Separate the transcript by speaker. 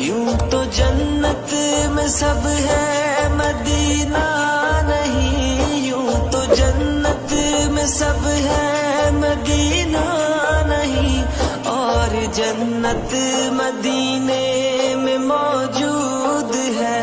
Speaker 1: यूं तो जन्नत में सब है मदीना नहीं, यूं तो जन्नत में सब है मदीना नहीं, और जन्नत मदीने में मौजूद